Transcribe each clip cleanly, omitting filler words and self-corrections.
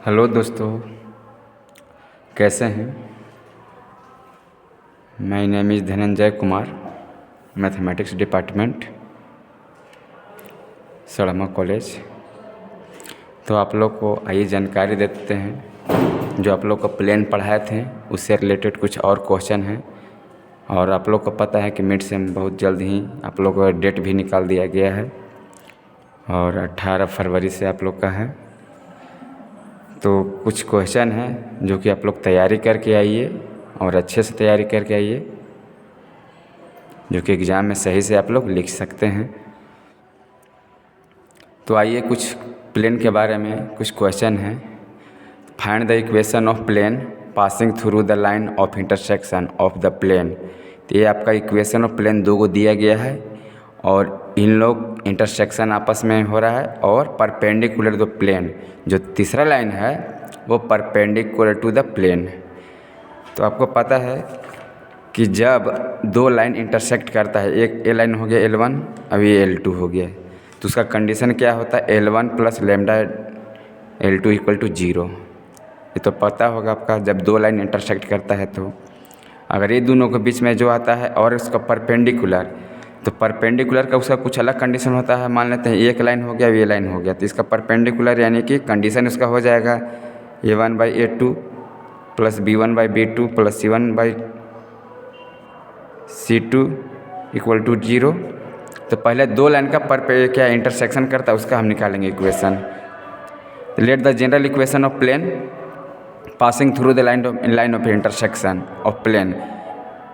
Hello दोस्तों, कैसे हैं। My name is Dhananjay Kumar, mathematics department, सड़मा कॉलेज। तो आप लोग को आइए जानकारी देते हैं। जो आप लोग को प्लेन पढ़ाए थे उससे रिलेटेड कुछ और क्वेश्चन हैं। और आप लोग को पता है कि मिड सेम बहुत जल्द ही आप लोग का डेट भी निकाल दिया गया है और 18 फरवरी से आप लोग का है। तो कुछ क्वेश्चन हैं जो कि आप लोग तैयारी करके आइए और अच्छे से तैयारी करके आइए, जो कि एग्ज़ाम में सही से आप लोग लिख सकते हैं। तो आइए कुछ प्लेन के बारे में कुछ क्वेश्चन हैं। Find the equation of plane passing through the line of intersection of the plane. तो ये आपका इक्वेशन ऑफ प्लेन दो को दिया गया है और इन लोग इंटरसेक्शन आपस में हो रहा है और परपेंडिकुलर द प्लेन, जो तीसरा लाइन है वो परपेंडिकुलर टू द प्लेन। तो आपको पता है कि जब दो लाइन इंटरसेक्ट करता है, एक ए लाइन हो गया L1, अब ये L2 हो गया, तो उसका कंडीशन क्या होता है, L1 plus lambda L2 equal to 0। ये तो पता होगा आपका, जब दो लाइन इंटरसेक्ट करता है तो अगर ये दोनों के बीच में जो आता है और इसका परपेंडिकुलर, तो परपेंडिकुलर का उसका कुछ अलग कंडीशन होता है। मान लेते हैं एक लाइन हो गया, ये लाइन हो गया, तो इसका परपेंडिकुलर यानी कि कंडीशन उसका हो जाएगा A1/A2 plus B1/B2 plus C1/C2 equal to 0। तो पहले दो लाइन का क्या इंटरसेक्शन करता है उसका हम निकालेंगे equation. Let the general equation of plane passing through the line of intersection of plane.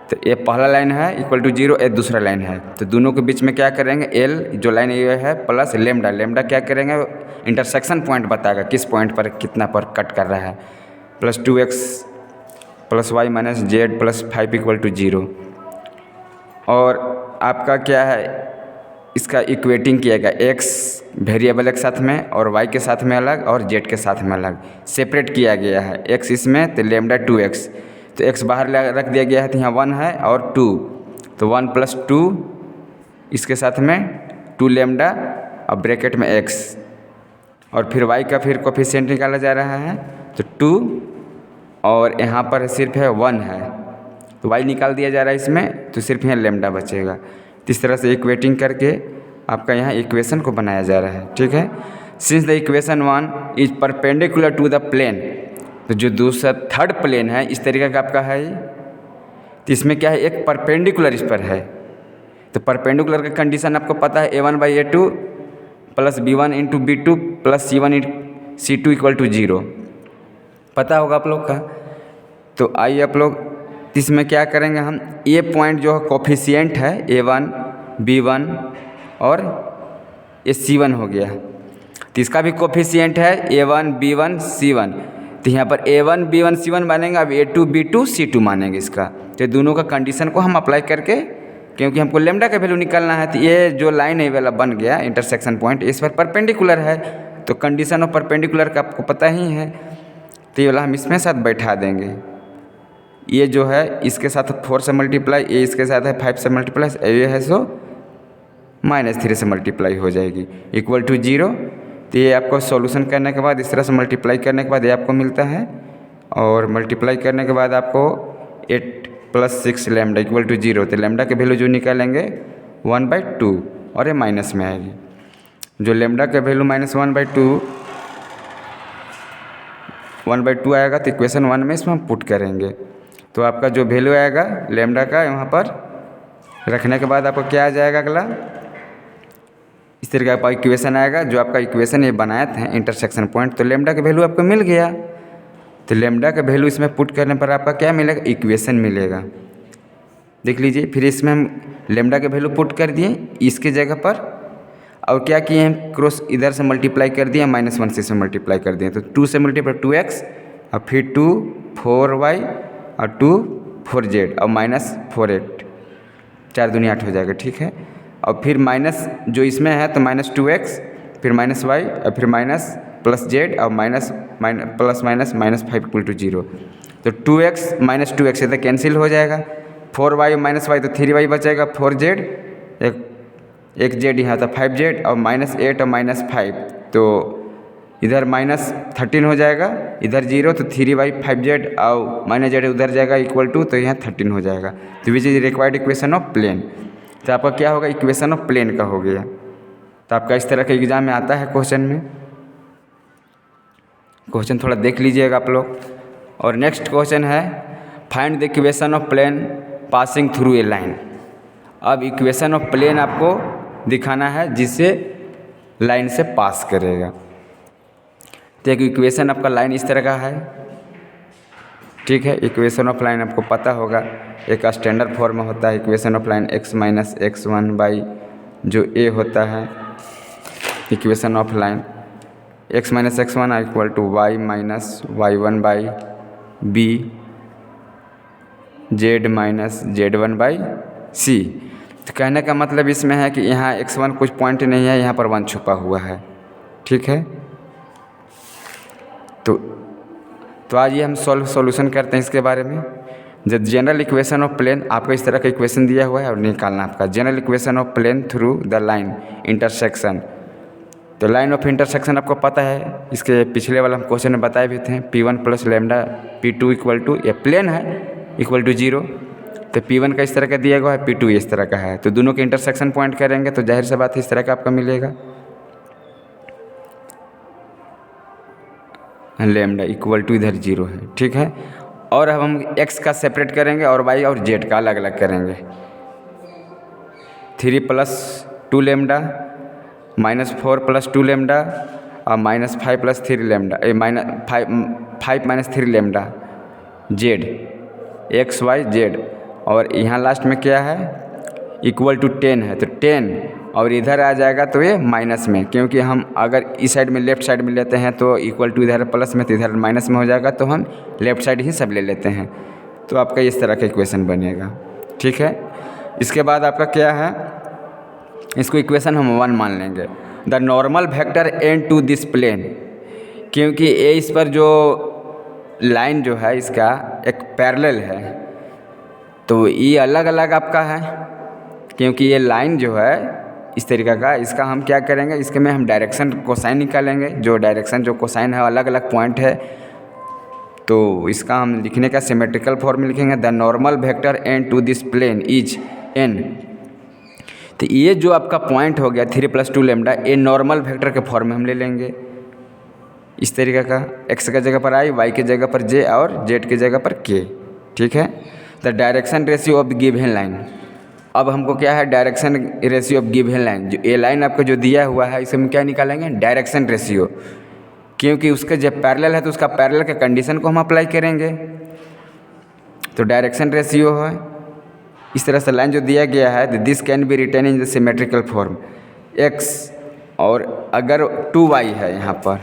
तो ये पहला लाइन है इक्वल टू 0, ये दूसरा लाइन है, तो दोनों के बीच में क्या करेंगे, L जो लाइन ये है प्लस लेमडा क्या करेंगे, इंटरसेक्शन पॉइंट बताएगा किस पॉइंट पर कितना पर कट कर रहा है, plus 2x plus y minus z plus 5 equal to 0। और आपका क्या है, इसका इक्वेटिंग किएगा x वेरिएबल के साथ में और y के साथ में अलग और z के साथ में अलग सेपरेट किया गया है। x इसमें तो लेमडा 2x, तो x बाहर रख दिया गया है, तो यहाँ 1 है और 2, तो 1 प्लस 2 इसके साथ में 2 लेमडा और ब्रैकेट में x, और फिर y का फिर कोफिशिएंट निकाला जा रहा है, तो 2 और यहाँ पर सिर्फ है 1 है, तो y निकाल दिया जा रहा है इसमें, तो सिर्फ यहाँ लेमडा बचेगा। तो इस तरह से इक्वेटिंग करके आपका यहाँ इक्वेशन को बनाया जा रहा है, ठीक है। Since the equation 1 is perpendicular to the plane, तो जो दूसरा थर्ड प्लेन है इस तरीके का आपका है, तो इसमें क्या है, एक परपेंडिकुलर इस पर है, तो परपेंडिकुलर का कंडीशन आपको पता है A1/A2 plus B1 into B2 plus C1/C2 equal to 0, पता होगा आप लोग का। तो आइए आप लोग इसमें क्या करेंगे, हम ये पॉइंट जो है कोफिशिएंट है A1 B1 और ये C1 हो गया, तो इसका भी कोफिशिएंट है A1 B1 C1, तो यहाँ पर A1 B1 C1 मानेंगे, अब A2 B2 C2 मानेंगे इसका। तो दोनों का कंडीशन को हम अप्लाई करके, क्योंकि हमको लेमडा का वैल्यू निकालना है, तो ये जो लाइन है वाला बन गया इंटरसेक्शन पॉइंट, इस पर परपेंडिकुलर है, तो कंडीशन ऑफ परपेंडिकुलर का आपको पता ही है, तो ये वाला हम इसमें साथ बैठा देंगे। ये जो है इसके साथ 4 से मल्टीप्लाई, ये इसके साथ है 5 से मल्टीप्लाई, ये है सो -3 से मल्टीप्लाई हो जाएगी इक्वल टू 0। तो ये आपको सॉल्यूशन करने के बाद इस तरह से मल्टीप्लाई करने के बाद ये आपको मिलता है, और मल्टीप्लाई करने के बाद आपको 8 प्लस 6 लेमडा इक्वल टू 0। तो लेमडा के वैल्यू जो निकालेंगे 1/2 और ये माइनस में आएगी, जो लेमडा का वैल्यू -1/2 आएगा, तो इक्वेशन 1 में इसमें हम पुट करेंगे, तो आपका जो वैल्यू आएगा लेमडा का यहाँ पर रखने के बाद आपको क्या आ जाएगा, अगला इस तरीके का इक्वेशन आएगा, जो आपका इक्वेशन ये बनाए थे इंटरसेक्शन पॉइंट, तो लेमडा का वैल्यू आपको मिल गया। तो लेमडा का वैल्यू इसमें पुट करने पर आपका क्या मिलेगा, इक्वेशन मिलेगा, देख लीजिए। फिर इसमें हम लेमडा का वैल्यू पुट कर दिए इसके जगह पर, और क्या किए हैं, क्रॉस इधर से मल्टीप्लाई कर दिया, -1 से इसमें मल्टीप्लाई कर दिए, तो 2 से मल्टीप्लाई 2x और फिर 2 4y और 2 4z और -4 4 दूनी 8 हो जाएगा, ठीक है। और फिर माइनस जो इसमें है तो -2x फिर -y और फिर माइनस प्लस z और प्लस माइनस -5 इक्वल टू 0। तो 2x -2x से तो कैंसिल हो जाएगा, 4y -y तो 3y बचेगा, 4z एक z यहाँ था 5z और -8 और -5, तो इधर -13 हो जाएगा, इधर 0 तो 3/5z और -z उधर जाएगा इक्वल टू, तो यहाँ 13 हो जाएगा। तो which is required equation of plane. तो आपका क्या होगा, इक्वेशन ऑफ प्लेन का हो गया। तो आपका इस तरह के एग्जाम में आता है क्वेश्चन में। क्वेश्चन थोड़ा देख लीजिएगा आप लोग। और नेक्स्ट क्वेश्चन है find the equation of plane passing through a line. अब इक्वेशन ऑफ प्लेन आपको दिखाना है जिससे लाइन से पास करेगा। तो एक इक्वेशन आपका लाइन इस तरह का है, ठीक है। इक्वेशन ऑफ लाइन आपको पता होगा, एक स्टैंडर्ड फॉर्म में होता है equation of line x minus x1 by जो a होता है equation of line x minus x1 equal to y minus y1 by b z minus z1 by c। तो कहने का मतलब इसमें है कि यहाँ x1 कुछ पॉइंट नहीं है, यहाँ पर 1 छुपा हुआ है, ठीक है। तो आज ये हम सॉल्यूशन करते हैं इसके बारे में। जब जनरल इक्वेशन ऑफ प्लेन, आपको इस तरह का इक्वेशन दिया हुआ है और निकालना आपका general equation of plane through the line intersection. तो लाइन ऑफ इंटरसेक्शन आपको पता है, इसके पिछले वाला हम क्वेश्चन में बताए भी थे, P1 plus lambda P2 equal to, ये प्लेन है, इक्वल टू 0। तो P1 का इस तरह का दिया हुआ है, P2 इस तरह का है। तो दोनों के इंटरसेक्शन पॉइंट करेंगे तो जाहिर सी बात है इस तरह का आपका मिलेगा, लैम्डा इक्वल टू इधर 0 है, ठीक है। और अब हम x का सेपरेट करेंगे और y और z का अलग अलग करेंगे। 3 प्लस 2 लैम्डा -4 प्लस 2 लैम्डा और -5 plus 3 lambda, -5 minus 3 lambda z x y z। और यहाँ लास्ट में क्या है, इक्वल टू 10 है, तो 10 और इधर आ जाएगा तो ये माइनस में, क्योंकि हम अगर इस साइड में लेफ्ट साइड में लेते हैं तो इक्वल टू इधर प्लस में, तो इधर माइनस में हो जाएगा, तो हम लेफ्ट साइड ही सब ले लेते हैं। तो आपका इस तरह का इक्वेशन बनेगा, ठीक है। इसके बाद आपका क्या है, इसको इक्वेशन हम 1 मान लेंगे। The normal vector n to this plane, क्योंकि ये इस पर जो लाइन जो है इसका एक पैरेलल है, तो ये अलग अलग आपका है, क्योंकि ये लाइन जो है इस तरीक़ा का, इसका हम क्या करेंगे, इसके में हम डायरेक्शन कोसाइन निकालेंगे। जो डायरेक्शन जो कोसाइन है अलग अलग पॉइंट है, तो इसका हम लिखने का सिमेट्रिकल फॉर्म में लिखेंगे। The normal vector n to this plane is n. तो ये जो आपका पॉइंट हो गया 3 प्लस 2 लैम्डा, ये नॉर्मल वेक्टर के फॉर्म में हम ले लेंगे इस तरीक़े का, x की जगह पर i, y की जगह पर j और z की जगह पर k, ठीक है। The direction ratio of given line. अब हमको क्या है, direction ratio of given line, जो ये लाइन आपको जो दिया हुआ है इसे हम क्या निकालेंगे, डायरेक्शन रेशियो, क्योंकि उसके जब पैरेलल है तो उसका पैरेलल के कंडीशन को हम अप्लाई करेंगे। तो डायरेक्शन रेशियो है इस तरह से लाइन जो दिया गया है, this can be written in the symmetrical form x, और अगर 2y है, यहाँ पर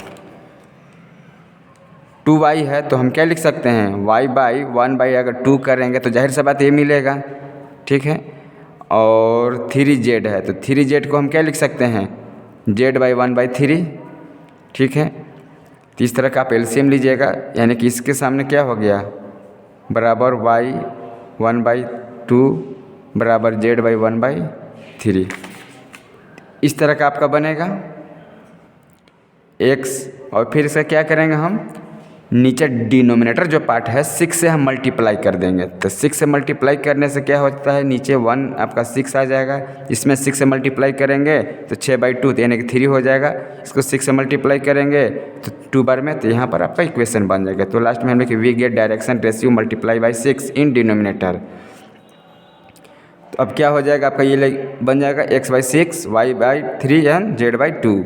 2y है तो हम क्या लिख सकते हैं, y बाई 1 अगर 2 करेंगे तो जाहिर सी बात ये मिलेगा, ठीक है। और 3z है तो 3z को हम क्या लिख सकते हैं, z बाई 1/3, ठीक है। तो इस तरह का आप एलसीएम लीजिएगा, यानी कि इसके सामने क्या हो गया, बराबर y 1/2 बराबर z बाई 1/3। इस तरह का आपका बनेगा x। और फिर इसे क्या करेंगे, हम नीचे डिनोमिनेटर जो पार्ट है 6 से हम मल्टीप्लाई कर देंगे। तो 6 से मल्टीप्लाई करने से क्या होता है, नीचे 1 आपका 6 आ जाएगा, इसमें 6 से मल्टीप्लाई करेंगे तो 6/2 यानी कि 3 हो जाएगा। इसको 6 से मल्टीप्लाई करेंगे तो 2 बार में, तो यहाँ पर आपका इक्वेशन बन जाएगा। तो लास्ट में हम लिखे we get direction ratio multiply by 6 in denominator. तो अब क्या हो जाएगा आपका, ये बन जाएगा x/6 y/3 एंड z/2।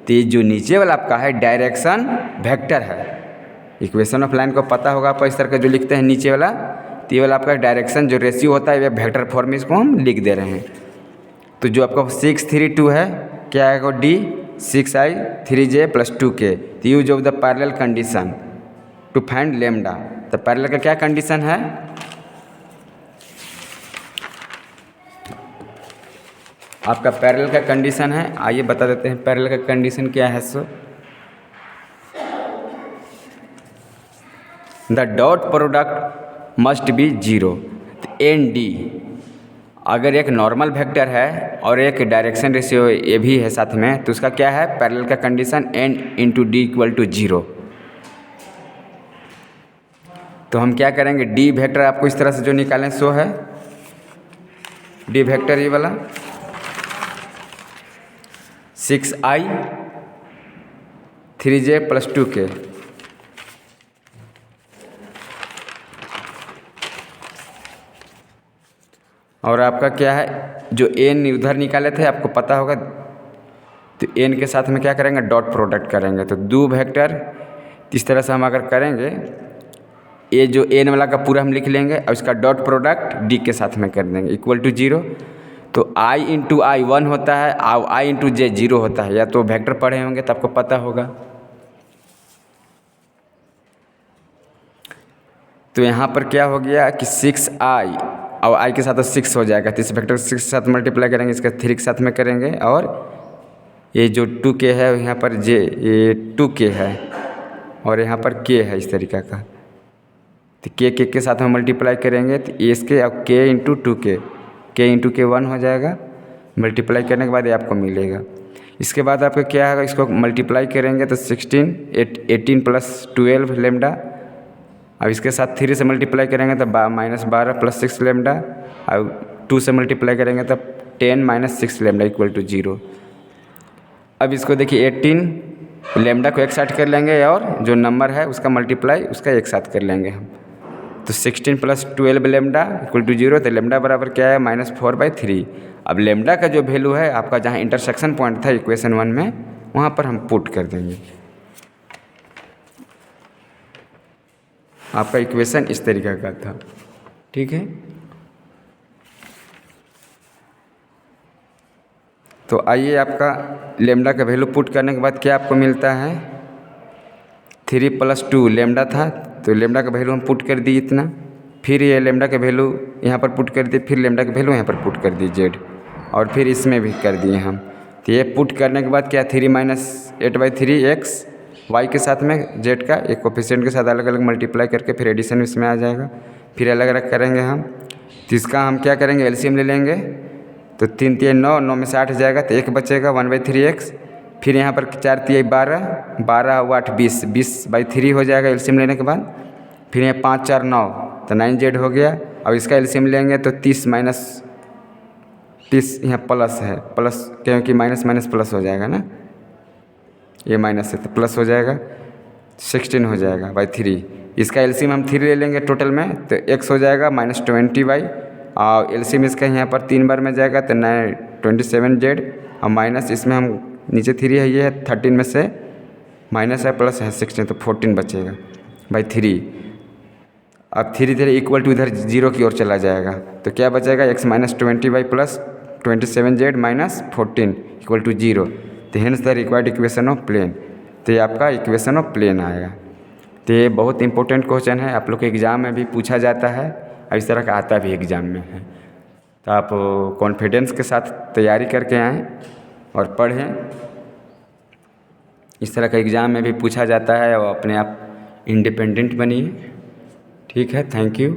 तो ये जो नीचे वाला आपका है डायरेक्शन वेक्टर है। इक्वेशन ऑफ लाइन को पता होगा आपको, इस तरह का जो लिखते हैं नीचे वाला, तो ये वाला आपका डायरेक्शन जो रेशियो होता है, ये वेक्टर फॉर्म में इसको हम लिख दे रहे हैं। तो जो आपका 6 3 2 है, क्या आएगा d 6i 3j plus 2k। तो use of the parallel condition to find lambda. तो पैरेलल का क्या कंडीशन है, आपका पैरेलल का कंडीशन है, आइए बता देते हैं पैरेलल का कंडीशन क्या है। So the dot product must be 0, n d. अगर एक नॉर्मल वेक्टर है और एक डायरेक्शन रेशियो ए भी है साथ में, तो उसका क्या है पैरेलल का condition n into d equal to 0। तो हम क्या करेंगे, डी वेक्टर आपको इस तरह से जो निकालें सो है डी वेक्टर ये वाला 6i 3j प्लस 2k। और आपका क्या है जो n उधर निकाले थे आपको पता होगा, तो n के साथ में क्या करेंगे डॉट प्रोडक्ट करेंगे। तो दो वेक्टर इस तरह से हम अगर करेंगे, ये जो n वाला का पूरा हम लिख लेंगे और इसका डॉट प्रोडक्ट d के साथ में कर देंगे इक्वल टू 0। तो i इंटू आई 1 होता है और i इंटू जे 0 होता है, या तो वेक्टर पढ़े होंगे तो आपको पता होगा। तो यहाँ पर क्या हो गया कि 6i और i के साथ तो 6 हो जाएगा, तो इस वेक्टर 6 के साथ मल्टीप्लाई करेंगे, इसका 3 के साथ में करेंगे, और ये जो 2k है यहाँ पर j ये 2k है और यहाँ पर k है इस तरीका का। तो k के साथ में मल्टीप्लाई करेंगे तो इसके अब k into 2k, k into के 1 हो जाएगा। मल्टीप्लाई करने के बाद ये आपको मिलेगा। इसके बाद आपका क्या है, इसको मल्टीप्लाई करेंगे तो 18 प्लस 12 लेमडा। अब इसके साथ 3 से मल्टीप्लाई करेंगे तो -12 प्लस 6 लेमडा, और 2 से मल्टीप्लाई करेंगे तो 10 माइनस 6 लेमडा इक्वल टू 0। अब इसको देखिए 18 लेमडा को एक साथ कर लेंगे और जो नंबर है उसका मल्टीप्लाई उसका एक साथ कर लेंगे हम। तो 16 प्लस 12 लेमडा इक्वल टू 0। तो लेमडा बराबर क्या है -4/3। अब लेमडा का जो वैल्यू है आपका जहाँ इंटरसेक्शन पॉइंट था इक्वेशन 1 में, वहाँ पर हम पुट कर देंगे। आपका इक्वेशन इस तरीके का था, ठीक है। तो आइए आपका लेमडा का वैल्यू पुट करने के बाद क्या आपको मिलता है, 3 + 2 लेमडा था, तो लेमडा का वैल्यू हम पुट कर दिए इतना, फिर ये लेमडा का वैल्यू यहाँ पर पुट कर दिए, फिर लेमडा का वैल्यू यहाँ पर पुट कर दिए जेड, और फिर इसमें भी कर दिए हम। तो ये पुट करने के बाद क्या 3 - 8/3 x y के साथ में जेड का एक कोफिशिएंट के साथ अलग अलग मल्टीप्लाई करके फिर एडिशन इसमें आ जाएगा, फिर अलग अलग करेंगे हम। तो इसका हम क्या करेंगे एलसीएम ले लेंगे, तो 3 × 3 = 9, 9 में 60 जाएगा तो 1 बचेगा 1/3x। फिर यहाँ पर 4 × 3 = 12, 12 × 8 = 20, 20/3 हो जाएगा एलसीएम लेने के बाद। फिर यहाँ 5 × 4 = 9, तो 9z हो गया। अब इसका एलसीएम लेंगे तो 30 - 30 यहाँ प्लस है, प्लस क्योंकि माइनस माइनस प्लस हो जाएगा ना, ये माइनस है तो प्लस हो जाएगा, 16 हो जाएगा /3। इसका एलसीएम हम 3 ले लेंगे टोटल में, तो x हो जाएगा -20y, और एलसीएम इसका यहाँ पर 3 बार में जाएगा तो 27z, और माइनस इसमें हम नीचे 3 है, ये है 13 में से माइनस है प्लस है 16, तो 14 बचेगा /3। अब धीरे धीरे इक्वल टू इधर 0 की ओर चला जाएगा, तो क्या बचेगा x -20y plus 27z minus 14 equal to 0। तो hence the required equation of plane. तो ये आपका इक्वेशन ऑफ प्लेन आएगा। तो ये बहुत इंपॉर्टेंट क्वेश्चन है, आप लोग के एग्ज़ाम में भी पूछा जाता है और इस तरह का आता भी एग्ज़ाम में है। तो आप कॉन्फिडेंस के साथ तैयारी करके आएँ और पढ़ें। इस तरह का एग्ज़ाम में भी पूछा जाता है, और अपने आप इंडिपेंडेंट बनिए। ठीक है, थैंक यू।